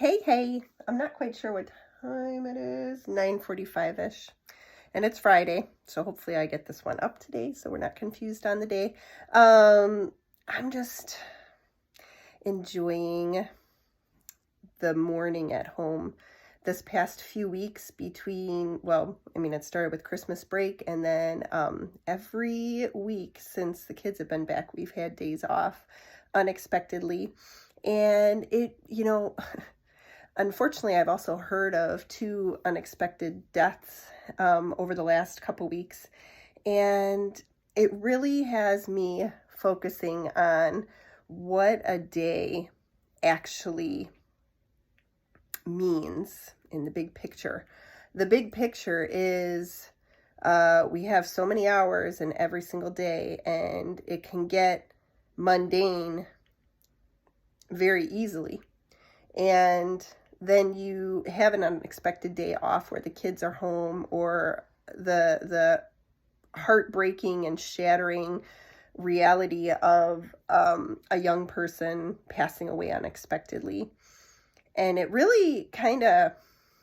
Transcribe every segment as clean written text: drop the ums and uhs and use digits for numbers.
Hey, I'm not quite sure what time it is. 9:45-ish. And it's Friday, so hopefully I get this one up today so we're not confused on the day. I'm just enjoying the morning at home this past few weeks it started with Christmas break, and then every week since the kids have been back, we've had days off unexpectedly. And unfortunately, I've also heard of two unexpected deaths over the last couple weeks, and it really has me focusing on what a day actually means in the big picture. The big picture is we have so many hours in every single day, and it can get mundane very easily. And then you have an unexpected day off where the kids are home, or the heartbreaking and shattering reality of a young person passing away unexpectedly. And it really kind of,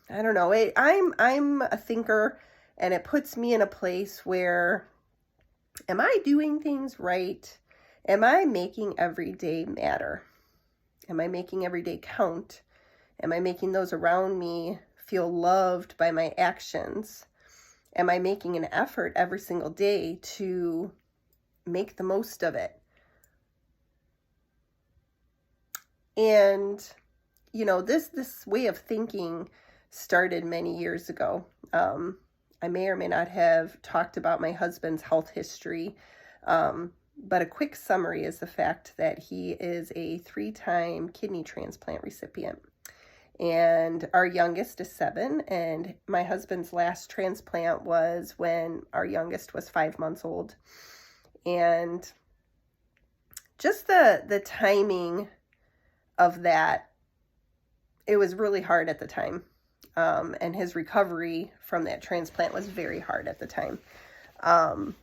I don't know, I'm a thinker, and it puts me in a place where, am I doing things right? Am I making every day matter? Am I making every day count? Am I making those around me feel loved by my actions? Am I making an effort every single day to make the most of it? And, this way of thinking started many years ago. I may or may not have talked about my husband's health history, but a quick summary is the fact that he is a 3-time kidney transplant recipient. And our youngest is 7, and my husband's last transplant was when our youngest was 5 months old. And just the timing of that, it was really hard at the time. And his recovery from that transplant was very hard at the time. And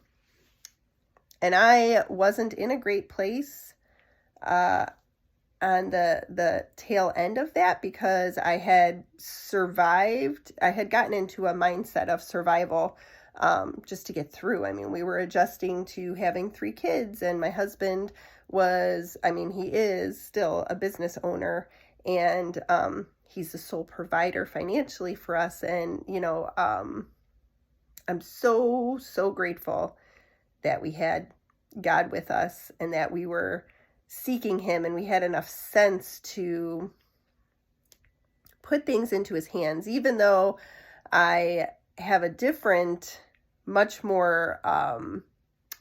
I wasn't in a great place on the tail end of that, because I had survived. I had gotten into a mindset of survival just to get through. I mean, we were adjusting to having 3 kids, and my husband he is still a business owner, and he's the sole provider financially for us. And, I'm so grateful that we had God with us, and that we were seeking him, and we had enough sense to put things into his hands. Even though I have a different, much more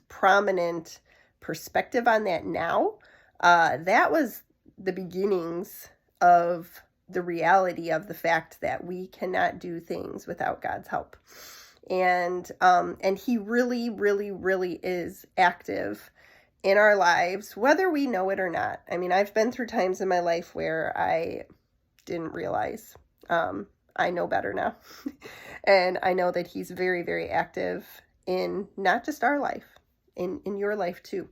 prominent perspective on that now, that was the beginnings of the reality of the fact that we cannot do things without God's help. And he really, really, really is active in our lives, whether we know it or not. I mean, I've been through times in my life where I didn't realize. I know better now. And I know that he's very, very active in not just our life, in your life too.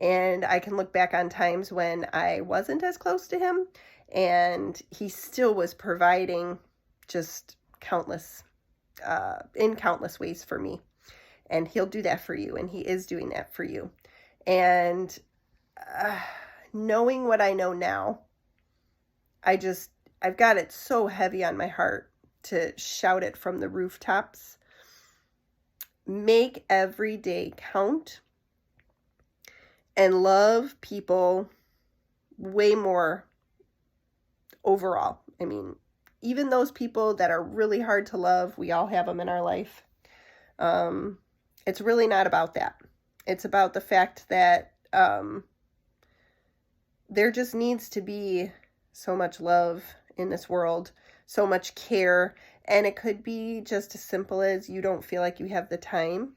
And I can look back on times when I wasn't as close to him, and he still was providing just in countless ways for me. And he'll do that for you, and he is doing that for you. And knowing what I know now, I've got it so heavy on my heart to shout it from the rooftops. Make every day count, and love people way more overall. I mean, even those people that are really hard to love, we all have them in our life. It's really not about that. It's about the fact that there just needs to be so much love in this world, so much care. And it could be just as simple as, you don't feel like you have the time.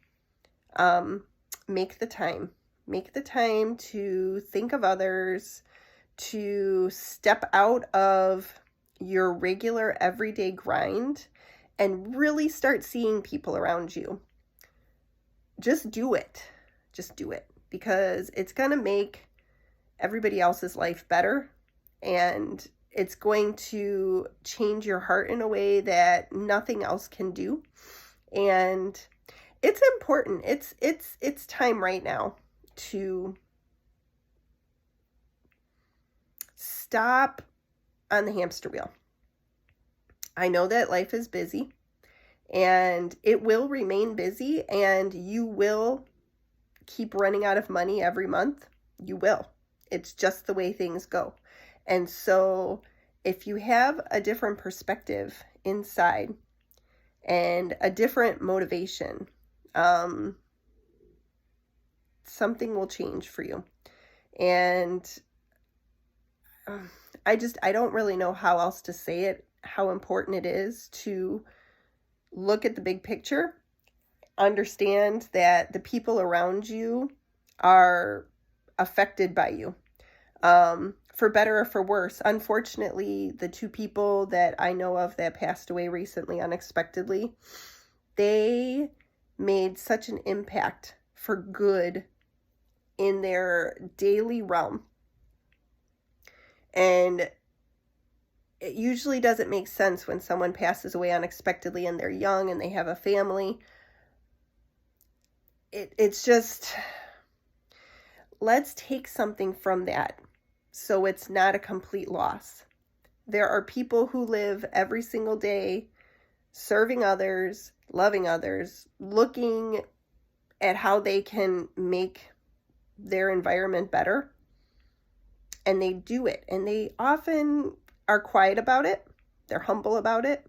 Make the time. Make the time to think of others, to step out of your regular everyday grind and really start seeing people around you. Just do it. Just do it, because it's going to make everybody else's life better, and it's going to change your heart in a way that nothing else can do. And it's important. It's time right now to stop on the hamster wheel. I know that life is busy, and it will remain busy, and you will keep running out of money every month. You will. It's just the way things go. And so if you have a different perspective inside and a different motivation, something will change for you. And I don't really know how else to say it, how important it is to look at the big picture, understand that the people around you are affected by you, for better or for worse. Unfortunately, the two people that I know of that passed away recently unexpectedly, they made such an impact for good in their daily realm. And it usually doesn't make sense when someone passes away unexpectedly and they're young and they have a family. It's just, let's take something from that so it's not a complete loss. There are people who live every single day serving others, loving others, looking at how they can make their environment better. And they do it. And they often are quiet about it. They're humble about it.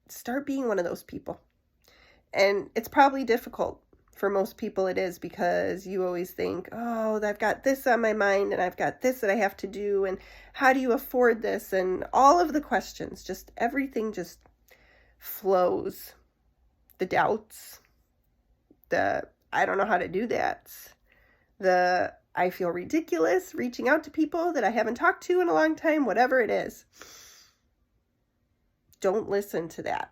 Start being one of those people. And it's probably difficult. For most people it is, because you always think, oh, I've got this on my mind and I've got this that I have to do, and how do you afford this, and all of the questions, just everything just flows. The doubts, the I don't know how to do that, the I feel ridiculous reaching out to people that I haven't talked to in a long time, whatever it is. Don't listen to that.